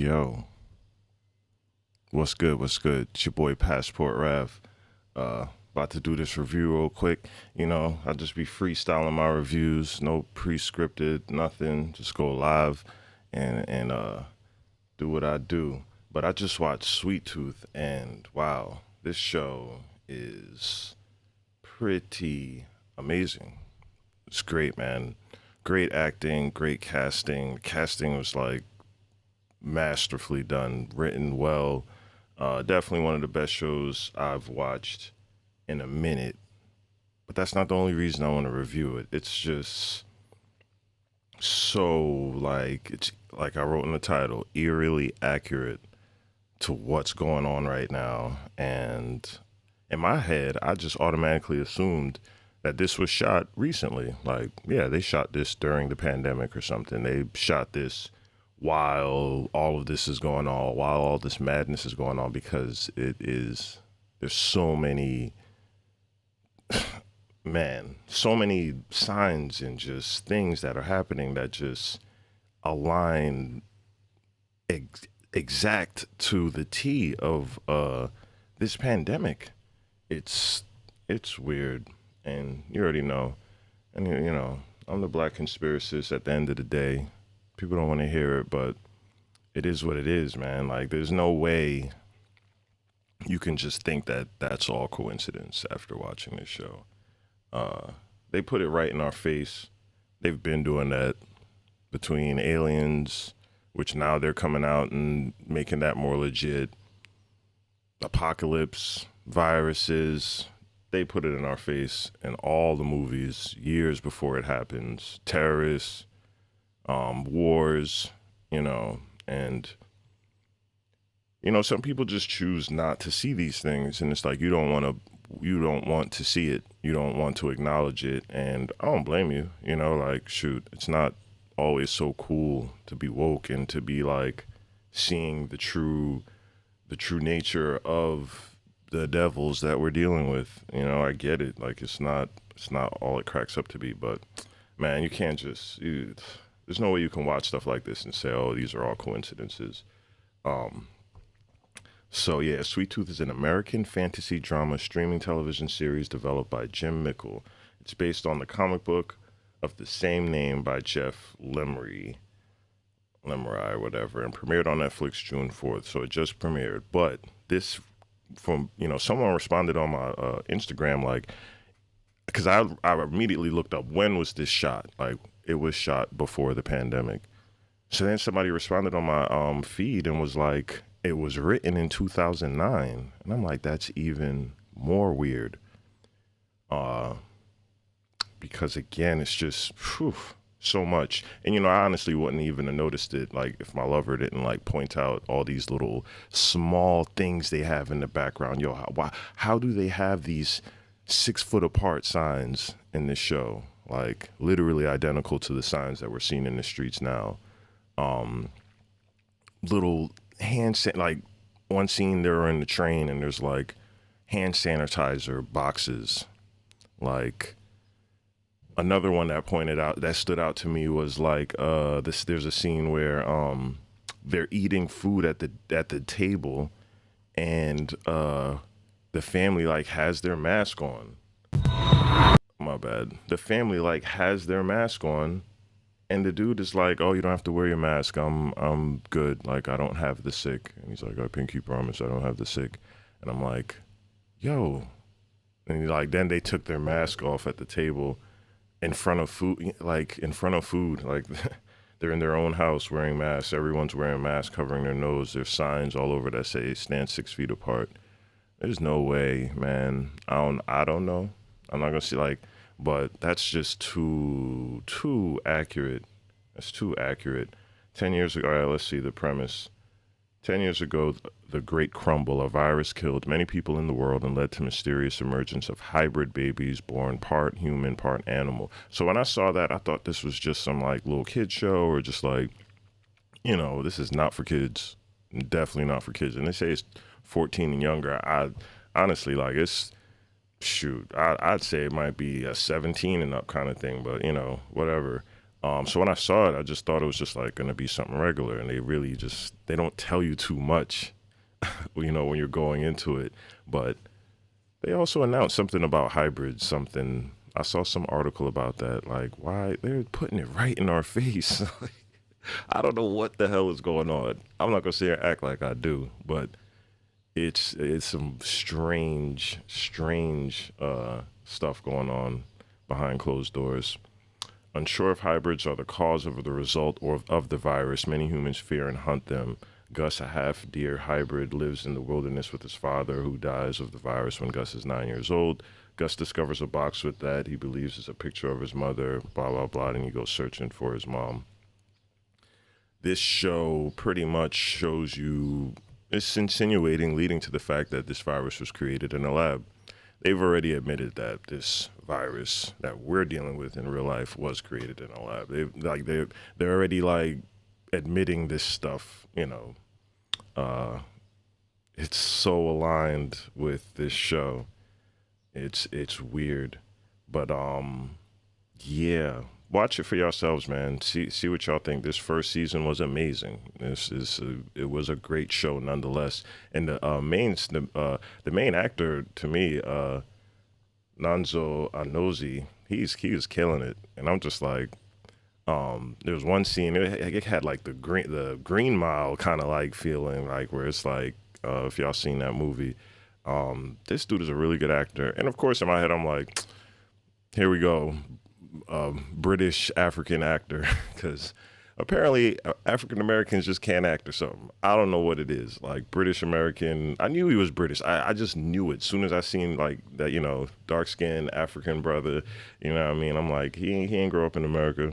Yo, what's good? What's good? It's your boy Passport Rav. About to do this review real quick. I'll just be freestyling my reviews, no pre-scripted, nothing. Just go live and do what I do. But I just watched Sweet Tooth, and wow, this show is pretty amazing. It's great, man. Great acting, great casting. The casting was like masterfully done, written well. Definitely one of the best shows I've watched in a minute. But that's not the only reason I want to review it. It's just so it's like I wrote in the title, eerily accurate to what's going on right now. And in my head, I just automatically assumed that this was shot recently. Like, yeah, they shot this during the pandemic or something. They shot this while all of this is going on, while all this madness is going on, because there's so many, man, so many signs and just things that are happening that just align exact to the T of this pandemic. It's it's weird, and you already know. And I'm the black conspiracist at the end of the day. People don't want to hear it, but it is what it is, man. Like, there's no way you can just think that that's all coincidence after watching this show. They put it right in our face. They've been doing that between aliens, which now they're coming out and making that more legit. Apocalypse, viruses, they put it in our face in all the movies years before it happens. Terrorists, wars, and some people just choose not to see these things, and it's like you don't want to see it, you don't want to acknowledge it, and I don't blame you. Like, shoot, it's not always so cool to be woke and to be like seeing the true nature of the devils that we're dealing with. I get it. Like, it's not all it cracks up to be, but man, you can't there's no way you can watch stuff like this and say, oh, these are all coincidences. Um, so yeah, Sweet Tooth is an American fantasy drama streaming television series developed by Jim Mickle. It's based on the comic book of the same name by Jeff Lemire, or whatever, and premiered on Netflix June 4th. So it just premiered. But this, from, someone responded on my Instagram, like, because I immediately looked up when was this shot. Like, it was shot before the pandemic. So then somebody responded on my feed and was like, it was written in 2009. And I'm like, that's even more weird. Uh, because again, it's just so much. And I honestly wouldn't even have noticed it, like, if my lover didn't like point out all these little small things they have in the background. Yo, how do they have these 6 foot apart signs in this show? Like, literally identical to the signs that we're seeing in the streets now. Um, Little like, one scene they're in the train and there's like hand sanitizer boxes. Like, another one that stood out to me was like there's a scene where they're eating food at the table, and the family like has their mask on. My bad. The family like has their mask on, and the dude is like, "Oh, you don't have to wear your mask. I'm good. Like, I don't have the sick." And he's like, "I pinky promise I don't have the sick." And I'm like, "Yo." And then they took their mask off at the table in front of food, like they're in their own house wearing masks. Everyone's wearing masks, covering their nose. There's signs all over that say stand 6 feet apart. There's no way, man. I don't know. I'm not gonna see, like, but that's just too accurate. That's too accurate. 10 years ago, all right, let's see the premise. 10 years ago, the Great Crumble, a virus killed many people in the world and led to mysterious emergence of hybrid babies born part human, part animal. So when I saw that, I thought this was just some like little kid show, or just like, this is not for kids. Definitely not for kids. And they say it's 14 and younger. I honestly, like, it's, shoot, I'd say it might be a 17 and up kind of thing, but whatever. So when I saw it, I just thought it was just like going to be something regular, and they really just they don't tell you too much, when you're going into it. But they also announced something about hybrids. Something I saw some article about that. Like, why they're putting it right in our face. I don't know what the hell is going on. I'm not gonna sit here and act like I do, but it's some strange stuff going on behind closed doors. Unsure if hybrids are the cause of the result or of the virus, many humans fear and hunt them. Gus, a half deer hybrid, lives in the wilderness with his father, who dies of the virus when Gus is 9 years old. Gus discovers a box with that he believes is a picture of his mother, blah, blah, blah, and he goes searching for his mom. This show pretty much shows you, it's insinuating, leading to the fact that this virus was created in a lab. They've already admitted that this virus that we're dealing with in real life was created in a lab. They're already like admitting this stuff. It's so aligned with this show. It's weird, but yeah. Watch it for yourselves, man. See what y'all think. This first season was amazing. It was a great show nonetheless. And the main actor to me, Nanzo Anozi, he was killing it. And I'm just like, there was one scene, it had like the Green Mile kind of like feeling, like where it's like, if y'all seen that movie, this dude is a really good actor. And of course in my head I'm like, here we go, British African actor, because apparently African Americans just can't act or something. I don't know what it is. Like British American, I knew he was British. I just knew it. As soon as I seen like that, dark skinned African brother, you know what I mean? I'm like, he ain't grow up in America,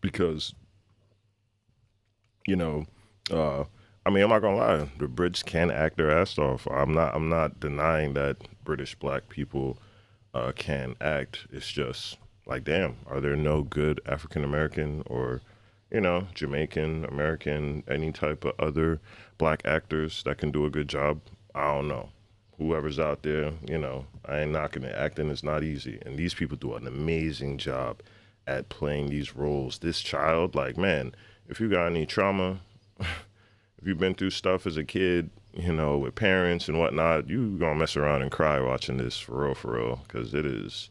because, you know, I mean, I'm not gonna lie, the Brits can act their ass off. I'm not denying that British black people can act. It's just like, damn, are there no good African American or, Jamaican American, any type of other black actors that can do a good job? I don't know. Whoever's out there, I ain't knocking it. Acting is not easy, and these people do an amazing job at playing these roles. This child, like, man, if you got any trauma, if you've been through stuff as a kid, with parents and whatnot, you gonna mess around and cry watching this, for real, because it is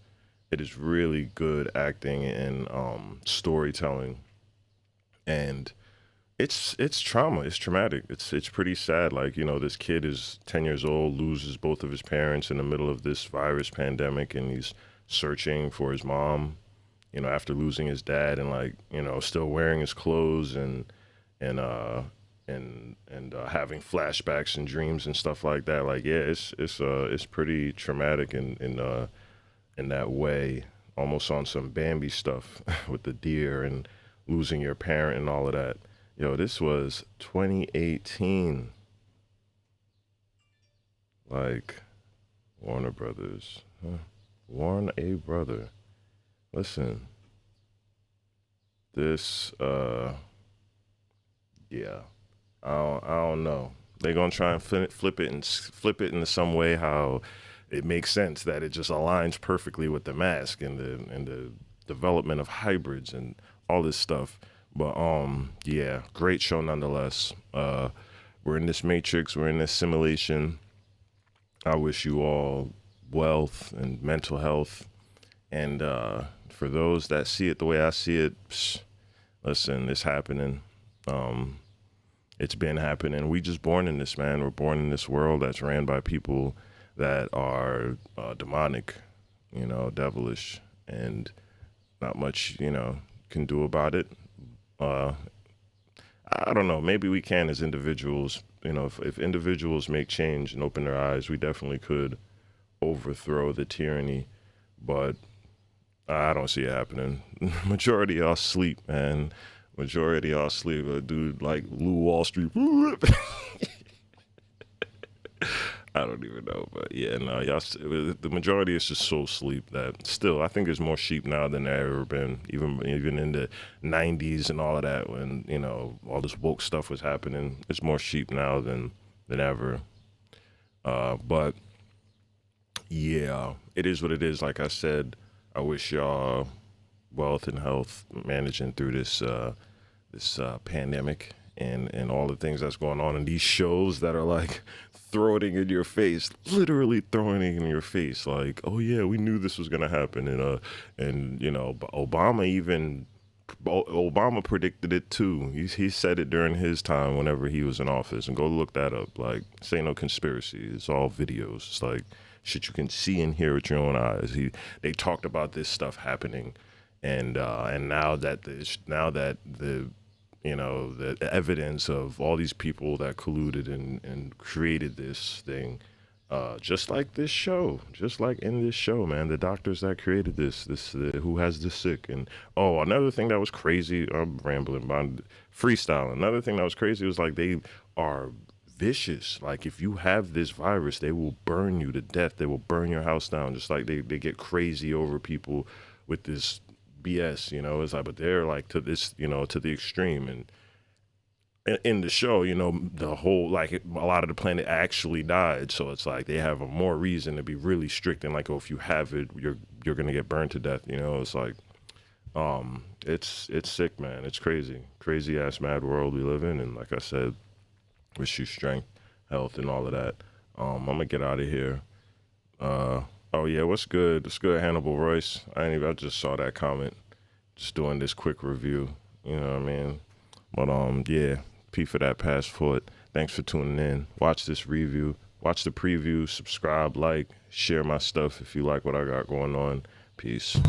really good acting and storytelling, and it's trauma. It's traumatic. It's pretty sad. Like, this kid is 10 years old, loses both of his parents in the middle of this virus pandemic, and he's searching for his mom. After losing his dad, and like, still wearing his clothes, and having flashbacks and dreams and stuff like that. Like, yeah, it's pretty traumatic in that way, almost on some Bambi stuff with the deer and losing your parent and all of that. Yo, this was 2018. Like, Warner Brothers. Huh? Warn a brother. Listen, this, yeah, I don't know. They're gonna try and flip it into some way how it makes sense, that it just aligns perfectly with the mask and the development of hybrids and all this stuff. But yeah, great show nonetheless. We're in this matrix, we're in this simulation. I wish you all wealth and mental health, and for those that see it the way I see it, listen, it's happening. It's been happening. We just born in this, man. We're born in this world that's ran by people that are demonic, devilish, and not much, can do about it. I don't know. Maybe we can as individuals. If individuals make change and open their eyes, we definitely could overthrow the tyranny. But I don't see it happening. Majority of y'all sleep, man. Majority of y'all sleep. A dude like Lou Wall Street. I don't even know, but yeah, no, y'all. The majority is just so sleep that still, I think there's more sheep now than there ever been. Even in the '90s and all of that, when all this woke stuff was happening, there's more sheep now than ever. But yeah, it is what it is. Like I said, I wish y'all wealth and health, managing through this pandemic and all the things that's going on, and these shows that are like throwing it in your face, literally throwing it in your face, like, oh yeah, we knew this was gonna happen, and you know, Obama predicted it too. He said it during his time whenever he was in office, and go look that up. Like, this ain't no conspiracy. It's all videos. It's like shit you can see and hear with your own eyes. They talked about this stuff happening, and now that the you know the evidence of all these people that colluded and created this thing, just like this show, just like in this show, man, the doctors that created this who has this sick. And oh, another thing that was crazy, I'm rambling, but I'm freestyling. Another thing that was crazy was like they are vicious. Like, if you have this virus, they will burn you to death. They will burn your house down. Just like they get crazy over people with this BS, you know. It's like, but they're like to this, you know, to the extreme. And in the show, you know, the whole like a lot of the planet actually died, so it's like they have a more reason to be really strict. And like, oh, if you have it, you're gonna get burned to death. You know, it's like, it's sick, man. It's crazy ass mad world we live in. And like I said, wish you strength, health, and all of that. I'm gonna get out of here. Oh yeah, what's good? What's good, Hannibal Royce? I just saw that comment. Just doing this quick review. You know what I mean? But yeah. P for that passport. Thanks for tuning in. Watch this review. Watch the preview. Subscribe, like, share my stuff if you like what I got going on. Peace.